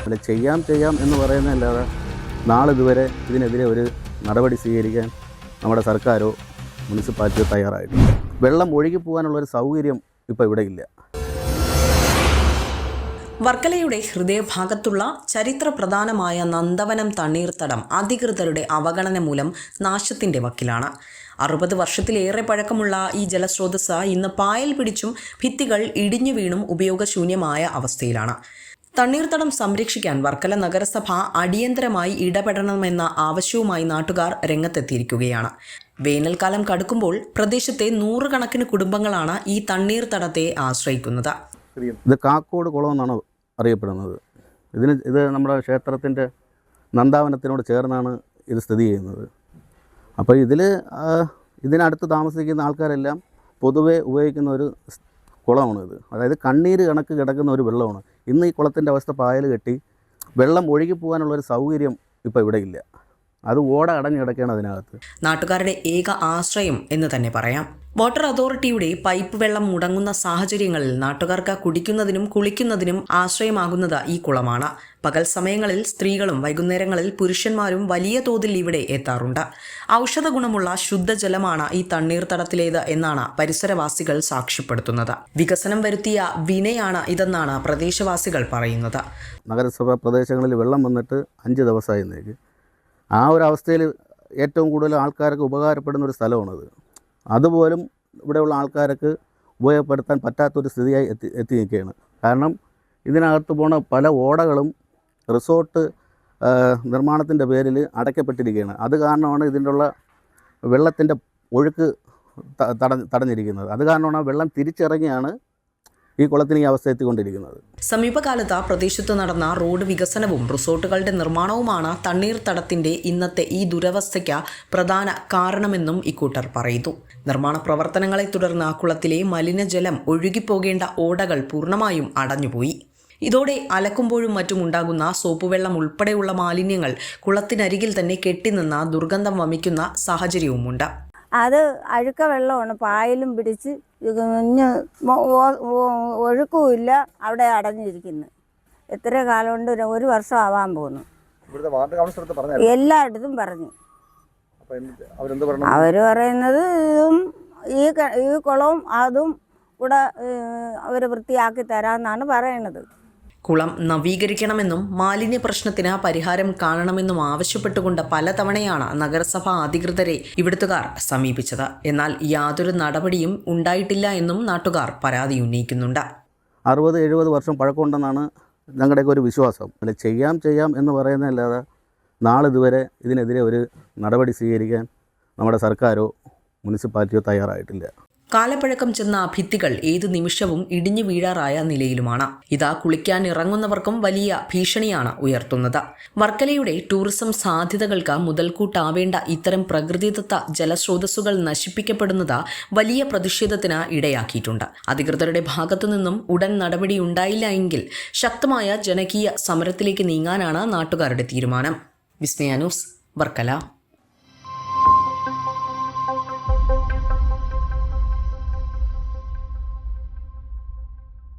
അല്ല ചെയ്യാം എന്ന് പറയുന്നതല്ലാതെ നാളിതുവരെ ഇതിനെതിരെ ഒരു നടപടി സ്വീകരിക്കാൻ നമ്മുടെ സർക്കാരോ മുനിസിപ്പാലിറ്റിയോ തയ്യാറായിട്ടില്ല. വെള്ളം ഒഴുകിപ്പോകാനുള്ളൊരു സൗകര്യം ഇപ്പോൾ ഇവിടെ ഇല്ല. വർക്കലയുടെ ഹൃദയഭാഗത്തുള്ള ചരിത്ര പ്രധാനമായ നന്ദവനം തണ്ണീർത്തടം അധികൃതരുടെ അവഗണന മൂലം നാശത്തിന്റെ വക്കിലാണ്. 60 വർഷത്തിലേറെ പഴക്കമുള്ള ഈ ജലസ്രോതസ് ഇന്ന് പായൽ പിടിച്ചും ഭിത്തികൾ ഇടിഞ്ഞു വീണും ഉപയോഗശൂന്യമായ അവസ്ഥയിലാണ്. തണ്ണീർത്തടം സംരക്ഷിക്കാൻ വർക്കല നഗരസഭ അടിയന്തരമായി ഇടപെടണമെന്ന ആവശ്യവുമായി നാട്ടുകാർ രംഗത്തെത്തിയിരിക്കുകയാണ്. വേനൽക്കാലം കടുക്കുമ്പോൾ പ്രദേശത്തെ 100 കണക്കിന് കുടുംബങ്ങളാണ് ഈ തണ്ണീർത്തടത്തെ ആശ്രയിക്കുന്നത്. ഇത് കാക്കോട് കുളം എന്നാണ് അറിയപ്പെടുന്നത്. ഇത് നമ്മുടെ ക്ഷേത്രത്തിൻ്റെ നന്ദാവനത്തിനോട് ചേർന്നാണ് ഇത് സ്ഥിതി ചെയ്യുന്നത്. അപ്പോൾ ഇതിനടുത്ത് താമസിക്കുന്ന ആൾക്കാരെല്ലാം പൊതുവെ ഉപയോഗിക്കുന്ന ഒരു കുളമാണിത്. അതായത് കണ്ണീര് കണക്ക് കിടക്കുന്ന ഒരു വെള്ളമാണ്. ഇന്ന് ഈ കുളത്തിൻ്റെ അവസ്ഥ പായൽ കെട്ടി വെള്ളം ഒഴുകിപ്പോകാനുള്ളൊരു സൗകര്യം ഇപ്പോൾ ഇവിടെ ഇല്ല. അത് ഓട അടഞ്ഞു കിടക്കുകയാണ് അതിനകത്ത്. നാട്ടുകാരുടെ ഏക ആശ്രയം എന്ന് തന്നെ പറയാം. വാട്ടർ അതോറിറ്റിയുടെ പൈപ്പ് വെള്ളം മുടങ്ങുന്ന സാഹചര്യങ്ങളിൽ നാട്ടുകാർക്ക് കുടിക്കുന്നതിനും കുളിക്കുന്നതിനും ആശ്രയമാകുന്നത് ഈ കുളമാണ്. പകൽ സമയങ്ങളിൽ സ്ത്രീകളും വൈകുന്നേരങ്ങളിൽ പുരുഷന്മാരും വലിയ തോതിൽ ഇവിടെ എത്താറുണ്ട്. ഔഷധ ഗുണമുള്ള ശുദ്ധജലമാണ് ഈ തണ്ണീർത്തടത്തിലേത് എന്നാണ് പരിസരവാസികൾ സാക്ഷ്യപ്പെടുത്തുന്നത്. വികസനം വരുത്തിയ വിനയാണ് ഇതെന്നാണ് പ്രദേശവാസികൾ പറയുന്നത്. നഗരസഭ പ്രദേശങ്ങളിൽ വെള്ളം വന്നിട്ട് 5 ദിവസമായിരുന്നേക്ക് ആ ഒരു അവസ്ഥയിൽ ഏറ്റവും കൂടുതൽ ആൾക്കാർക്ക് ഉപകാരപ്പെടുന്ന ഒരു സ്ഥലമാണത്. അതുപോലും ഇവിടെയുള്ള ആൾക്കാർക്ക് ഉപയോഗപ്പെടുത്താൻ പറ്റാത്തൊരു സ്ഥിതിയായി എത്തി നിൽക്കുകയാണ്. കാരണം ഇതിനകത്ത് പോണ പല ഓടകളും റിസോർട്ട് നിർമ്മാണത്തിൻ്റെ പേരിൽ അടയ്ക്കപ്പെട്ടിരിക്കുകയാണ്. അത് കാരണമാണ് ഇതിനുള്ള വെള്ളത്തിൻ്റെ ഒഴുക്ക് തടഞ്ഞിരിക്കുന്നത്. അത് കാരണമാണ് വെള്ളം തിരിച്ചിറങ്ങിയാണ് ഈ കുളത്തിന് ഈ അവസ്ഥ എത്തിക്കൊണ്ടിരിക്കുന്നത്. സമീപകാലത്ത് പ്രദേശത്ത് നടന്ന റോഡ് വികസനവും റിസോർട്ടുകളുടെ നിർമ്മാണവുമാണ് തണ്ണീർത്തടത്തിന്റെ ഇന്നത്തെ ഈ ദുരവസ്ഥയ്ക്ക് പ്രധാന കാരണമെന്നും ഇക്കൂട്ടർ പറയുന്നു. നിർമ്മാണ പ്രവർത്തനങ്ങളെ തുടർന്ന് കുളത്തിലെ മലിനജലം ഒഴുകിപ്പോകേണ്ട ഓടകൾ പൂർണ്ണമായും അടഞ്ഞുപോയി. ഇതോടെ അലക്കുമ്പോഴും മറ്റും ഉണ്ടാകുന്ന സോപ്പുവെള്ളം ഉൾപ്പെടെയുള്ള മാലിന്യങ്ങൾ കുളത്തിനരികിൽ തന്നെ കെട്ടിനിന്ന ദുർഗന്ധം വമിക്കുന്ന സാഹചര്യവുമുണ്ട്. അത് അഴുക്ക വെള്ളമാണ്. പായലും പിടിച്ച് ഒഴുക്കുമില്ല, അവിടെ അടഞ്ഞിരിക്കുന്നു. എത്ര കാലം കൊണ്ട് 1 വർഷം ആവാൻ പോകുന്നു. എല്ലായിടത്തും പറഞ്ഞു. അവർ പറയുന്നത് ഈ കുളവും അതും കൂടെ അവർ വൃത്തിയാക്കി തരാമെന്നാണ് പറയണത്. കുളം നവീകരിക്കണമെന്നും മാലിന്യ പ്രശ്നത്തിന് പരിഹാരം കാണണമെന്നും ആവശ്യപ്പെട്ടുകൊണ്ട് പലതവണയാണ് നഗരസഭാ അധികൃതരെ ഇവിടുത്തുകാർ സമീപിച്ചത്. എന്നാൽ യാതൊരു നടപടിയും ഉണ്ടായിട്ടില്ല എന്നും നാട്ടുകാർ പരാതി ഉന്നയിക്കുന്നുണ്ട്. 60-70 വർഷം പഴക്കമുണ്ടെന്നാണ് ഞങ്ങളുടെയൊക്കെ ഒരു വിശ്വാസം. അല്ല ചെയ്യാം എന്ന് പറയുന്നതല്ലാതെ നാളിതുവരെ ഇതിനെതിരെ ഒരു നടപടി സ്വീകരിക്കാൻ നമ്മുടെ സർക്കാരോ മുനിസിപ്പാലിറ്റിയോ തയ്യാറായിട്ടില്ല. കാലപ്പഴക്കം ചെന്ന ഭിത്തികൾ ഏതു നിമിഷവും ഇടിഞ്ഞു വീഴാറായ നിലയിലുമാണ്. ഇതാ കുളിക്കാൻ ഇറങ്ങുന്നവർക്കും വലിയ ഭീഷണിയാണ് ഉയർത്തുന്നത്. വർക്കലയുടെ ടൂറിസം സാധ്യതകൾക്ക് മുതൽക്കൂട്ടാവേണ്ട ഇത്തരം പ്രകൃതിദത്ത ജലസ്രോതസ്സുകൾ നശിപ്പിക്കപ്പെടുന്നത് വലിയ പ്രതിഷേധത്തിന് ഇടയാക്കിയിട്ടുണ്ട്. അധികൃതരുടെ ഭാഗത്തുനിന്നും ഉടൻ നടപടിയുണ്ടായില്ല എങ്കിൽ ശക്തമായ ജനകീയ സമരത്തിലേക്ക് നീങ്ങാനാണ് നാട്ടുകാരുടെ തീരുമാനം. വിസ്മയ ന്യൂസ്, വർക്കല.